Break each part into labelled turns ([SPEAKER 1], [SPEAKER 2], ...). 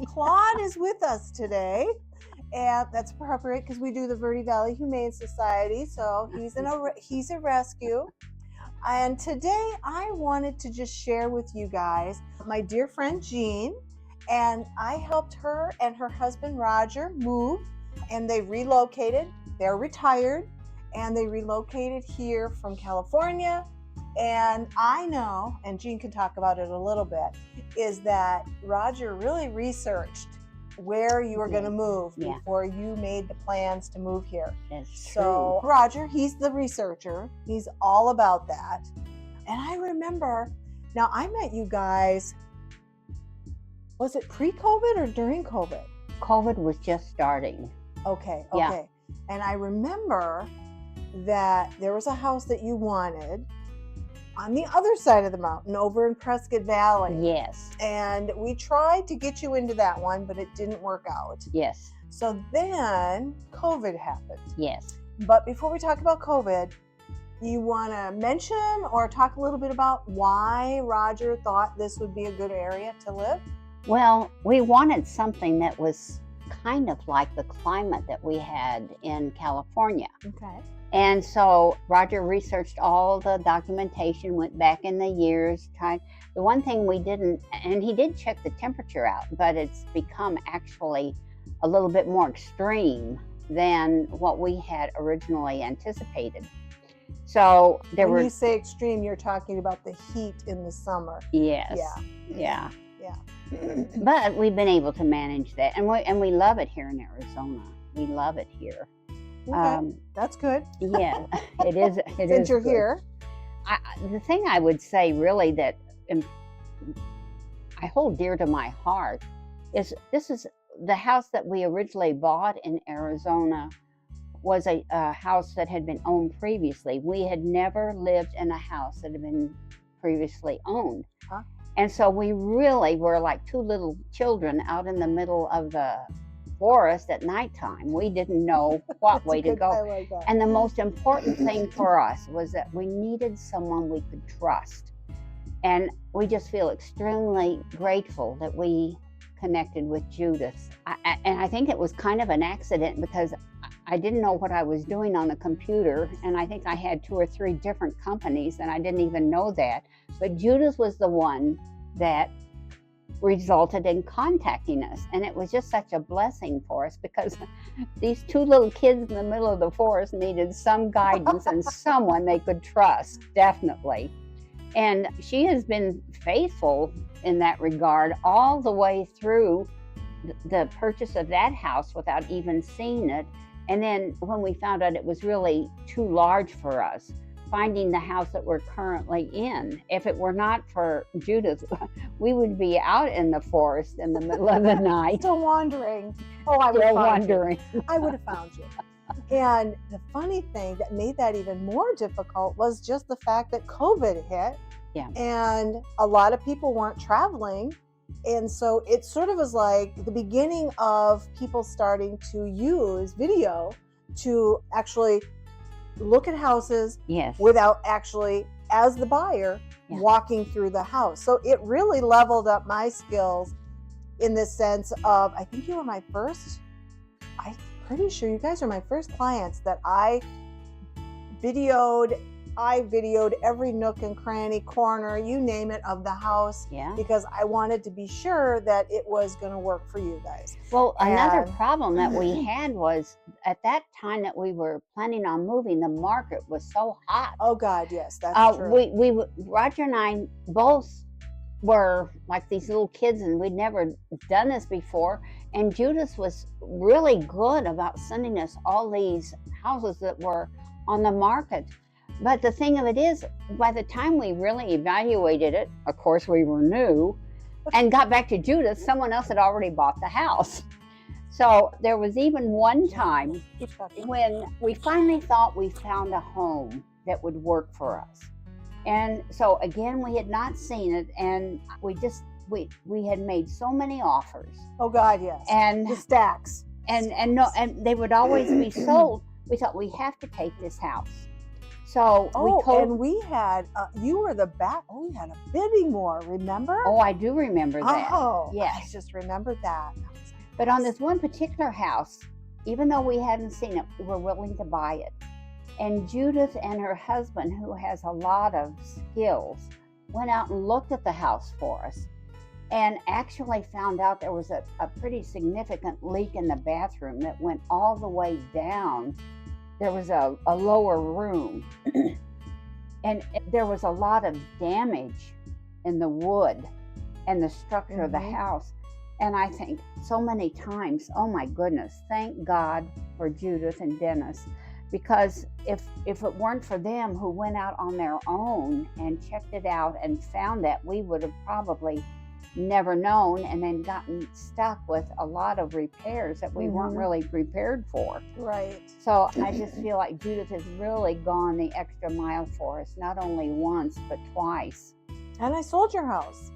[SPEAKER 1] Claude is with us today, and that's appropriate because we do the Verde Valley Humane Society. So he's a rescue. And today I wanted to just share with you guys my dear friend Jean, and I helped her and her husband Roger move, and they relocated. They're retired, and they relocated here from California. And I know, and Jean can talk about it a little bit, is that Roger really researched where you were going to move before you made the plans to move here.
[SPEAKER 2] That's
[SPEAKER 1] So
[SPEAKER 2] true.
[SPEAKER 1] Roger, he's the researcher. He's all about that. And I remember, now I met you guys, was it pre-COVID or during COVID?
[SPEAKER 2] COVID was just starting.
[SPEAKER 1] Okay.
[SPEAKER 2] Yeah.
[SPEAKER 1] And I remember that there was a house that you wanted on the other side of the mountain over in Prescott Valley.
[SPEAKER 2] Yes.
[SPEAKER 1] And we tried to get you into that one, but it didn't work out.
[SPEAKER 2] Yes.
[SPEAKER 1] So then COVID happened.
[SPEAKER 2] Yes.
[SPEAKER 1] But before we talk about COVID, you want to mention or talk a little bit about why Roger thought this would be a good area to live?
[SPEAKER 2] Well, we wanted something that was kind of like the climate that we had in California.
[SPEAKER 1] Okay.
[SPEAKER 2] And so Roger researched all the documentation, went back in the years, tried. The one thing we didn't, and he did check the temperature out, but it's become actually a little bit more extreme than what we had originally anticipated. So
[SPEAKER 1] when you say extreme, you're talking about the heat in the summer.
[SPEAKER 2] Yes.
[SPEAKER 1] Yeah.
[SPEAKER 2] But we've been able to manage that, and we love it here in Arizona. We love it here.
[SPEAKER 1] Okay, that's good.
[SPEAKER 2] Yeah, it is.
[SPEAKER 1] Since you're here.
[SPEAKER 2] The thing I would say really that I hold dear to my heart is this is the house that we originally bought in Arizona was a house that had been owned previously. We had never lived in a house that had been previously owned.
[SPEAKER 1] Huh?
[SPEAKER 2] And so we really were like two little children out in the middle of the forest at nighttime. We didn't know what way to go.
[SPEAKER 1] I like that.
[SPEAKER 2] And the most important thing for us was that we needed someone we could trust. And we just feel extremely grateful that we connected with Judith. And I think it was kind of an accident because I didn't know what I was doing on the computer. And I think I had 2 or 3 different companies and I didn't even know that. But Judith was the one that resulted in contacting us. And it was just such a blessing for us because these 2 little kids in the middle of the forest needed some guidance and someone they could trust, definitely. And she has been faithful in that regard all the way through the purchase of that house without even seeing it. And then when we found out it was really too large for us, finding the house that we're currently in. If it were not for Judith, we would be out in the forest in the middle of the night.
[SPEAKER 1] Still wandering. Oh, I would have found you. I would have found you. And the funny thing that made that even more difficult was just the fact that COVID hit.
[SPEAKER 2] Yeah.
[SPEAKER 1] And a lot of people weren't traveling. And so it sort of was like the beginning of people starting to use video to actually look at houses without actually, as the buyer, walking through the house. So it really leveled up my skills in the sense of, I think you were my first, I'm pretty sure you guys are my first clients that I videoed every nook and cranny, corner, you name it, of the house, because I wanted to be sure that it was going to work for you guys.
[SPEAKER 2] Well, another problem that we had was at that time that we were planning on moving, the market was so hot.
[SPEAKER 1] Oh God, yes, that's true.
[SPEAKER 2] Roger and I both were like these little kids and we'd never done this before. And Judith was really good about sending us all these houses that were on the market. But the thing of it is, by the time we really evaluated it, of course we were new, and got back to Judith, someone else had already bought the house. So there was even one time when we finally thought we found a home that would work for us. And so again, we had not seen it, and we had made so many offers.
[SPEAKER 1] Oh God, yes.
[SPEAKER 2] And
[SPEAKER 1] the stacks.
[SPEAKER 2] And they would always be sold. We thought we have to take this house. So we
[SPEAKER 1] Oh,
[SPEAKER 2] told.
[SPEAKER 1] and we had, you were the back, we had a bidding war, remember?
[SPEAKER 2] Oh, I do remember that.
[SPEAKER 1] Oh,
[SPEAKER 2] Yes.
[SPEAKER 1] I just remembered that.
[SPEAKER 2] But on this one particular house, even though we hadn't seen it, we were willing to buy it. And Judith and her husband, who has a lot of skills, went out and looked at the house for us and actually found out there was a pretty significant leak in the bathroom that went all the way down. There was a lower room and there was a lot of damage in the wood and the structure of the house. And I think so many times, oh my goodness, thank God for Judith and Dennis, because if it weren't for them who went out on their own and checked it out and found that, we would have probably never known and then gotten stuck with a lot of repairs that we weren't really prepared for.
[SPEAKER 1] Right.
[SPEAKER 2] So I just feel like Judith has really gone the extra mile for us, not only once, but twice.
[SPEAKER 1] And I sold your house.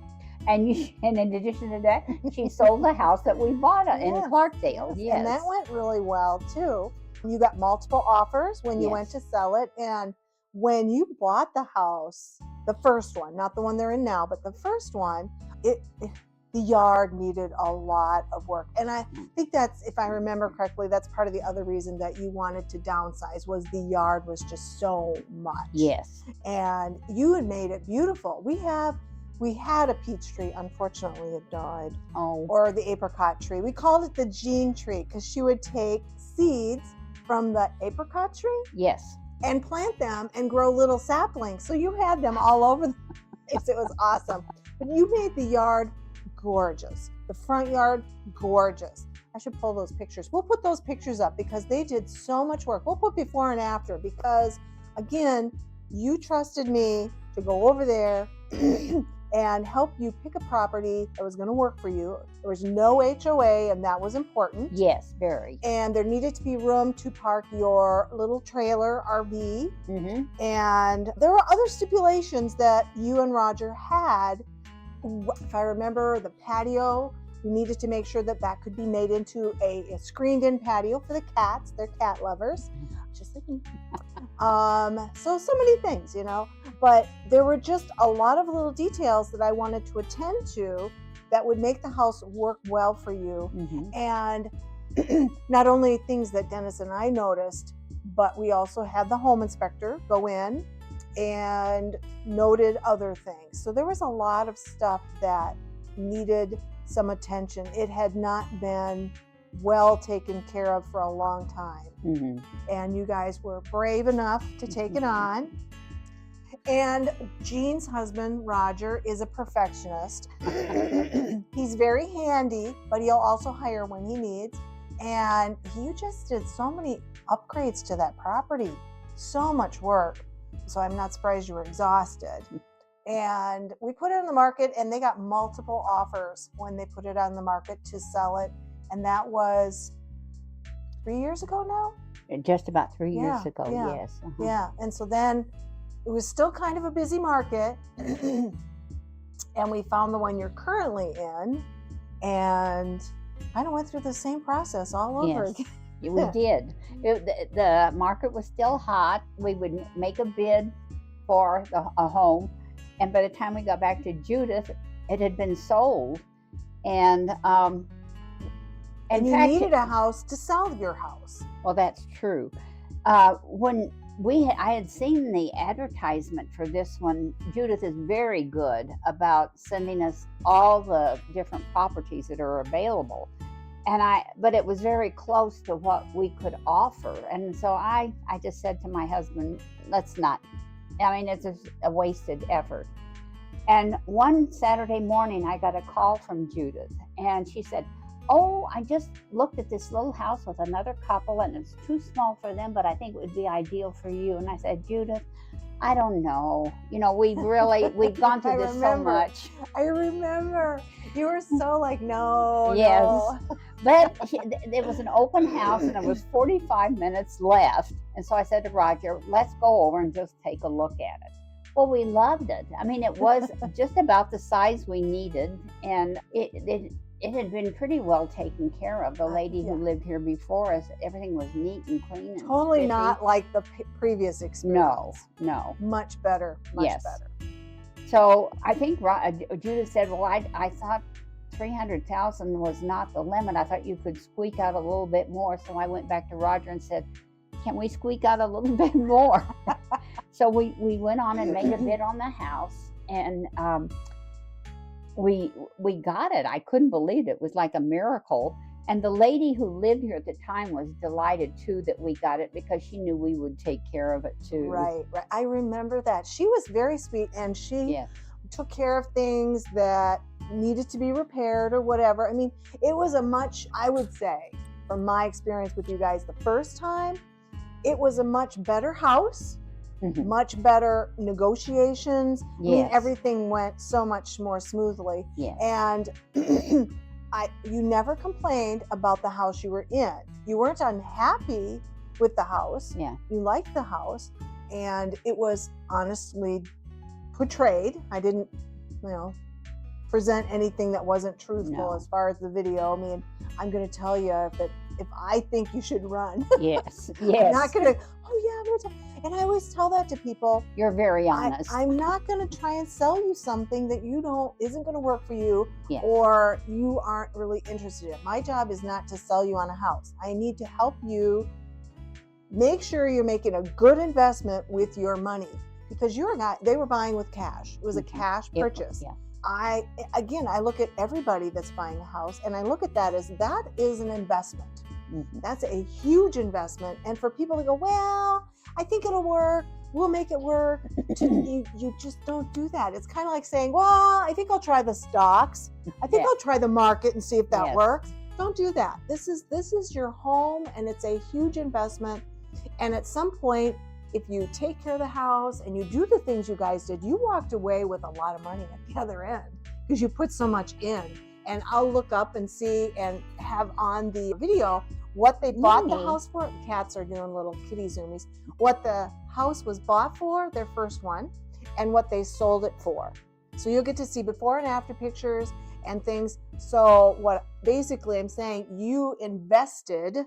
[SPEAKER 2] And in addition to that, she sold the house that we bought in Clarkdale. Yes.
[SPEAKER 1] And that went really well too. You got multiple offers when you went to sell it. And when you bought the house, the first one, not the one they're in now, but the first one, the yard needed a lot of work. And I think that's, if I remember correctly, that's part of the other reason that you wanted to downsize, was the yard was just so much.
[SPEAKER 2] Yes.
[SPEAKER 1] And you had made it beautiful. We had a peach tree. Unfortunately, it died.
[SPEAKER 2] Oh.
[SPEAKER 1] Or the apricot tree. We called it the Jean tree because she would take seeds from the apricot tree.
[SPEAKER 2] Yes.
[SPEAKER 1] And plant them and grow little saplings. So you had them all over the place. It was awesome. But you made the yard gorgeous. The front yard, gorgeous. I should pull those pictures. We'll put those pictures up because they did so much work. We'll put before and after because, again, you trusted me to go over there and help you pick a property that was going to work for you. There was no HOA, and that was important.
[SPEAKER 2] Yes, very.
[SPEAKER 1] And there needed to be room to park your little trailer RV. And there were other stipulations that you and Roger had. If I remember, the patio, we needed to make sure that could be made into a screened-in patio for the cats. They're cat lovers, just like me. So many things, but there were just a lot of little details that I wanted to attend to that would make the house work well for you. And not only things that Dennis and I noticed, but we also had the home inspector go in and noted other things. So there was a lot of stuff that needed some attention. It had not been well taken care of for a long time. And you guys were brave enough to take it on. And Jean's husband, Roger, is a perfectionist. He's very handy, but he'll also hire when he needs. And you just did so many upgrades to that property, so much work. So I'm not surprised you were exhausted. And we put it on the market, and they got multiple offers when they put it on the market to sell it. And that was 3 years ago now?
[SPEAKER 2] Just about 3 years ago, yes.
[SPEAKER 1] Yeah, and so then it was still kind of a busy market. And we found the one you're currently in, and kind of went through the same process all over again.
[SPEAKER 2] We did. The market was still hot. We would make a bid for a home, and by the time we got back to Judith, it had been sold. And
[SPEAKER 1] you needed a house to sell your house.
[SPEAKER 2] Well, that's true. When I had seen the advertisement for this one, Judith is very good about sending us all the different properties that are available. But it was very close to what we could offer. And so I just said to my husband, let's not. I mean, it's just a wasted effort. And one Saturday morning, I got a call from Judith, and she said, oh, I just looked at this little house with another couple, and it's too small for them, but I think it would be ideal for you. And I said, Judith, I don't know. We've gone through this so much.
[SPEAKER 1] I remember. You were so like, no,
[SPEAKER 2] yes.
[SPEAKER 1] No.
[SPEAKER 2] But it was an open house, and there was 45 minutes left. And so I said to Roger, let's go over and just take a look at it. Well, we loved it. I mean, it was just about the size we needed, and it had been pretty well taken care of. The lady
[SPEAKER 1] yeah.
[SPEAKER 2] who lived here before us, everything was neat and clean and
[SPEAKER 1] Totally
[SPEAKER 2] spiffy.
[SPEAKER 1] not like the previous experience.
[SPEAKER 2] No.
[SPEAKER 1] Much better. Much
[SPEAKER 2] Yes.
[SPEAKER 1] better.
[SPEAKER 2] So I think Judith said, well, I thought 300,000 was not the limit. I thought you could squeak out a little bit more. So I went back to Roger and said, can we squeak out a little bit more? So we went on and made a bid on the house, and we got it. I couldn't believe it. It was like a miracle. And the lady who lived here at the time was delighted too that we got it, because she knew we would take care of it too.
[SPEAKER 1] Right. I remember that. She was very sweet, and she took care of things that needed to be repaired or whatever. I mean, it was I would say, from my experience with you guys the first time, it was a much better house, much better negotiations. I mean, everything went so much more smoothly. And you never complained about the house you were in. You weren't unhappy with the house. You liked the house, and it was honestly portrayed. I didn't, present anything that wasn't truthful as far as the video. I mean, I'm going to tell you if I think you should run.
[SPEAKER 2] Yes.
[SPEAKER 1] I'm not going to, and I always tell that to people.
[SPEAKER 2] You're very honest.
[SPEAKER 1] I'm not going to try and sell you something that isn't going to work for you, or you aren't really interested in. My job is not to sell you on a house. I need to help you make sure you're making a good investment with your money, because they were buying with cash. It was a cash purchase. I look at everybody that's buying a house, and I look at that as that is an investment. That's a huge investment. And for people to go, well, I think it'll work, we'll make it work, you just don't do that. It's kind of like saying, well, I think I'll try the stocks. I think I'll try the market and see if that works. Don't do that. This is your home, and it's a huge investment. And at some point, if you take care of the house and you do the things you guys did, you walked away with a lot of money at the other end, because you put so much in. And I'll look up and see and have on the video what they bought the house for. Cats are doing little kitty zoomies. What the house was bought for, their first one, and what they sold it for. So you'll get to see before and after pictures and things. So what basically I'm saying, you invested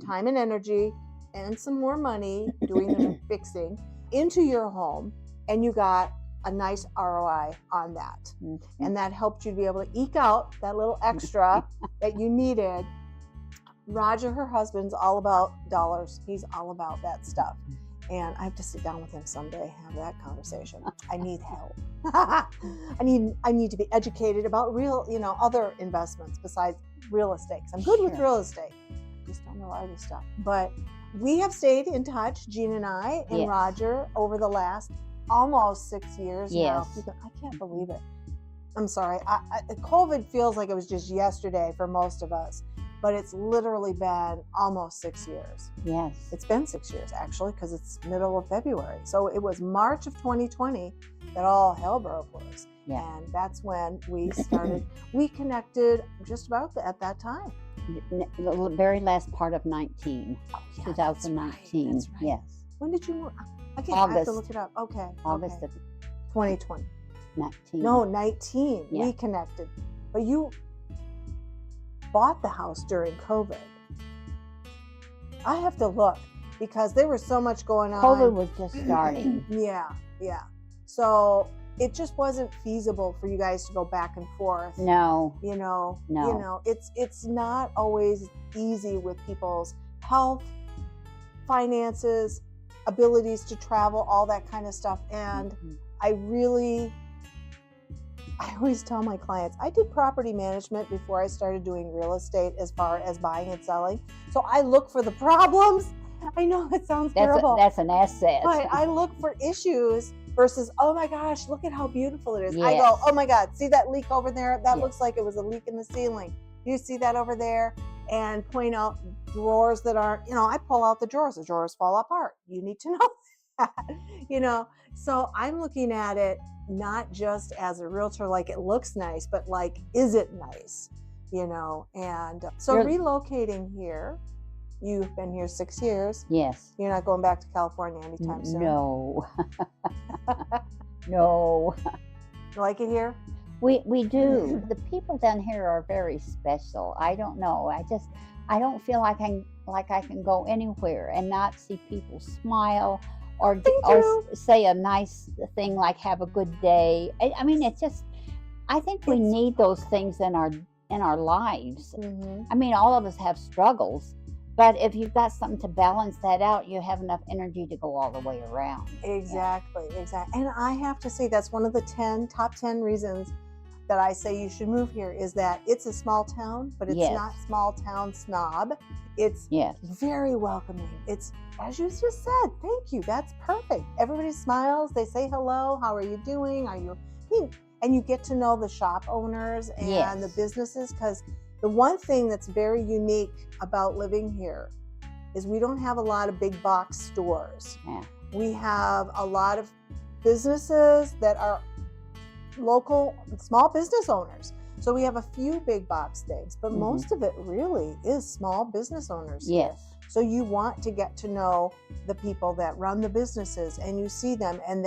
[SPEAKER 1] time and energy and some more money doing the fixing into your home, and you got a nice ROI on that. And that helped you to be able to eke out that little extra that you needed. Roger, her husband's all about dollars. He's all about that stuff. And I have to sit down with him someday, have that conversation. I need help. I need to be educated about other investments besides real estate. I'm good with real estate. I just don't know other stuff. But we have stayed in touch, Jean and I, and Roger, over the last almost 6 years now. I can't believe it. I'm sorry. COVID feels like it was just yesterday for most of us, but it's literally been almost 6 years.
[SPEAKER 2] Yes.
[SPEAKER 1] It's been 6 years, actually, because it's middle of February. So it was March of 2020 that all hell broke loose. And that's when we started. We connected just about at that time.
[SPEAKER 2] The very last part of 2019.
[SPEAKER 1] That's right.
[SPEAKER 2] Yes.
[SPEAKER 1] When did you move?
[SPEAKER 2] August.
[SPEAKER 1] I have to look it up. Okay.
[SPEAKER 2] August of
[SPEAKER 1] 2020.
[SPEAKER 2] 19.
[SPEAKER 1] No, 19. We connected. But you bought the house during COVID. I have to look, because there was so much going on.
[SPEAKER 2] COVID was just starting.
[SPEAKER 1] Yeah. So it just wasn't feasible for you guys to go back and forth.
[SPEAKER 2] No.
[SPEAKER 1] It's not always easy with people's health, finances, abilities to travel, all that kind of stuff. And I always tell my clients, I did property management before I started doing real estate as far as buying and selling. So I look for the problems. I know it sounds terrible.
[SPEAKER 2] That's an asset.
[SPEAKER 1] But I look for issues versus, oh my gosh, look at how beautiful it is. I go, oh my God, see that leak over there? That looks like it was a leak in the ceiling. Do you see that over there? And point out drawers that aren't, I pull out the drawers fall apart. You need to know that, So I'm looking at it not just as a realtor, like it looks nice, but like, is it nice? And so relocating here, you've been here 6 years.
[SPEAKER 2] Yes.
[SPEAKER 1] You're not going back to California anytime soon.
[SPEAKER 2] No. No.
[SPEAKER 1] You like it here?
[SPEAKER 2] We do. The people down here are very special. I don't know. I don't feel like I can go anywhere and not see people smile or
[SPEAKER 1] Thank you.
[SPEAKER 2] say a nice thing like "Have a good day." I mean, it's just. I think we
[SPEAKER 1] It's
[SPEAKER 2] need those things in our lives.
[SPEAKER 1] Mhm.
[SPEAKER 2] I mean, all of us have struggles, but if you've got something to balance that out, you have enough energy to go all the way around. Yeah.
[SPEAKER 1] Exactly, exactly. And I have to say that's one of the top 10 reasons that I say you should move here is that it's a small town, but it's
[SPEAKER 2] Yes.
[SPEAKER 1] not small town snob. It's
[SPEAKER 2] Yes.
[SPEAKER 1] very welcoming. It's, as you just said, thank you. That's perfect. Everybody smiles. They say hello. How are you doing? Are you, and you get to know the shop owners and the
[SPEAKER 2] Yes.
[SPEAKER 1] businesses, because the one thing that's very unique about living here is we don't have a lot of big box stores.
[SPEAKER 2] Yeah.
[SPEAKER 1] We have a lot of businesses that are local small business owners. So we have a few big box things, but
[SPEAKER 2] Mhm.
[SPEAKER 1] most of it really is small business owners here.
[SPEAKER 2] Yes.
[SPEAKER 1] So you want to get to know the people that run the businesses, and you see them, and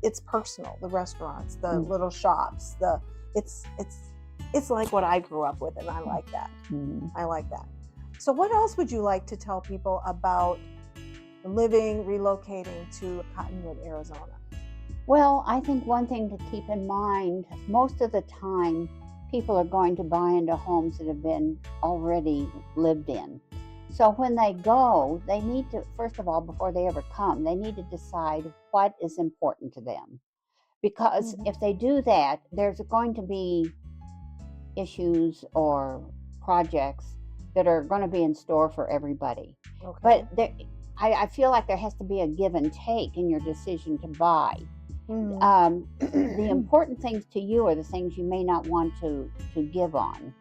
[SPEAKER 1] it's personal. The restaurants, the
[SPEAKER 2] Mm.
[SPEAKER 1] little shops, it's like what I grew up with, and I like that.
[SPEAKER 2] Mhm.
[SPEAKER 1] I like that. So what else would you like to tell people about relocating to Cottonwood, Arizona?
[SPEAKER 2] Well, I think one thing to keep in mind, most of the time, people are going to buy into homes that have been already lived in. So when they go, they need to, first of all, before they ever come, they need to decide what is important to them. Because
[SPEAKER 1] Mhm.
[SPEAKER 2] if they do that, there's going to be issues or projects that are going to be in store for everybody.
[SPEAKER 1] Okay.
[SPEAKER 2] But I feel like there has to be a give and take in your decision to buy. The important things to you are the things you may not want to give on.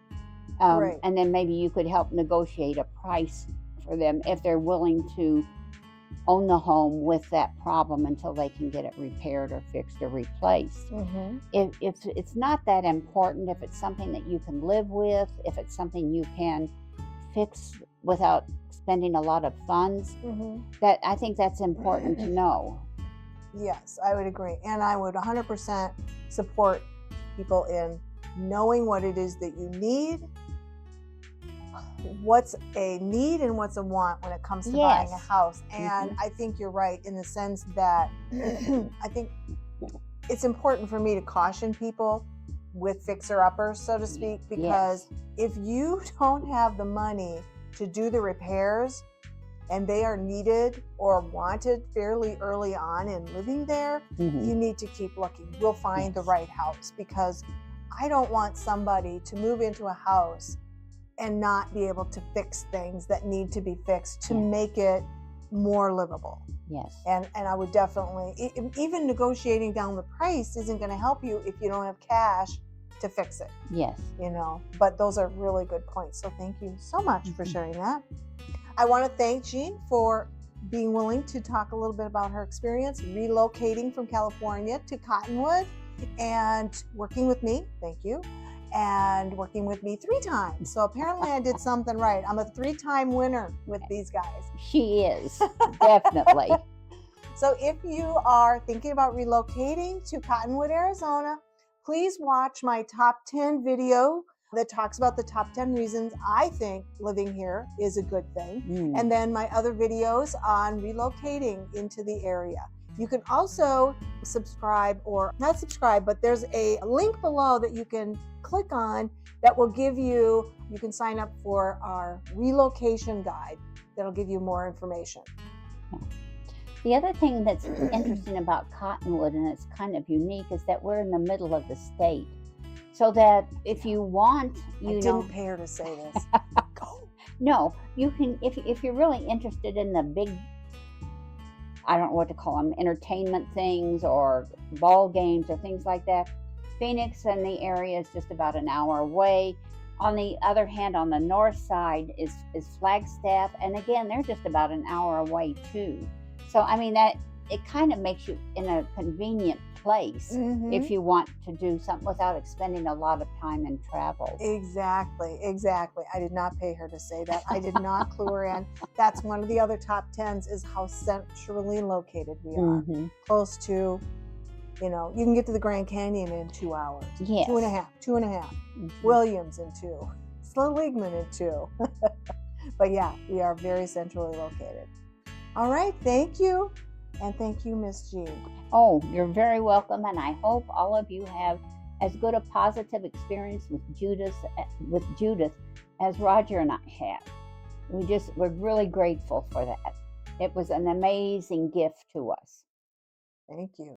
[SPEAKER 1] Right.
[SPEAKER 2] And then maybe you could help negotiate a price for them if they're willing to own the home with that problem until they can get it repaired or fixed or replaced.
[SPEAKER 1] Mm-hmm.
[SPEAKER 2] If it's not that important, if it's something that you can live with, if it's something you can fix without spending a lot of funds,
[SPEAKER 1] Mm-hmm.
[SPEAKER 2] that I think that's important to know.
[SPEAKER 1] Yes, I would agree. And I would 100% support people in knowing what it is that you need, what's a need and what's a want when it comes to buying a
[SPEAKER 2] Yes.
[SPEAKER 1] house. And
[SPEAKER 2] Mhm.
[SPEAKER 1] I think you're right in the sense that I think it's important for me to caution people with fixer-uppers, so to speak, because
[SPEAKER 2] Yes.
[SPEAKER 1] if you don't have the money to do the repairs and they are needed or wanted fairly early on in living there,
[SPEAKER 2] Mhm.
[SPEAKER 1] you need to keep looking. We'll find the
[SPEAKER 2] Yes.
[SPEAKER 1] right house, because I don't want somebody to move into a house and not be able to fix things that need to be fixed to
[SPEAKER 2] Yeah.
[SPEAKER 1] make it more livable.
[SPEAKER 2] Yes.
[SPEAKER 1] And I would definitely, even negotiating down the price isn't going to help you if you don't have cash to fix it,
[SPEAKER 2] Yes.
[SPEAKER 1] But those are really good points. So thank you so much for
[SPEAKER 2] Mhm.
[SPEAKER 1] sharing that. I want to thank Jean for being willing to talk a little bit about her experience relocating from California to Cottonwood and working with me. Thank you. And working with me 3 times. So apparently I did something right. I'm a 3-time winner with these guys.
[SPEAKER 2] She is, definitely.
[SPEAKER 1] So if you are thinking about relocating to Cottonwood, Arizona, please watch my top 10 video that talks about the top 10 reasons I think living here is a good thing.
[SPEAKER 2] Mm.
[SPEAKER 1] And then my other videos on relocating into the area. You can also subscribe, or not subscribe, but there's a link below that you can click on that will give you can sign up for our relocation guide that'll give you more information.
[SPEAKER 2] The other thing that's interesting about Cottonwood, and it's kind of unique, is that we're in the middle of the state. So that if you want,
[SPEAKER 1] I didn't pay her to say this. Go.
[SPEAKER 2] No, you can, if you're really interested in the big, I don't know what to call them, entertainment things or ball games or things like that, Phoenix and the area is just about an hour away. On the other hand, on the north side is Flagstaff, and again, they're just about an hour away too. So I mean that it kind of makes you in a convenient place if you want to do something without expending a lot of time in travel.
[SPEAKER 1] Exactly. I did not pay her to say that. I did not clue her in. That's one of the other top 10s is how centrally located we are.
[SPEAKER 2] Mhm.
[SPEAKER 1] Close to You know, you can get to the Grand Canyon in 2 hours.
[SPEAKER 2] Yes.
[SPEAKER 1] 2.5. Williams in 2. Seligman in 2. But yeah, we are very centrally located. All right, thank you. And thank you, Miss G.
[SPEAKER 2] Oh, you're very welcome, and I hope all of you have as good a positive experience with Judith as Roger and I have. We're really grateful for that. It was an amazing gift to us.
[SPEAKER 1] Thank you.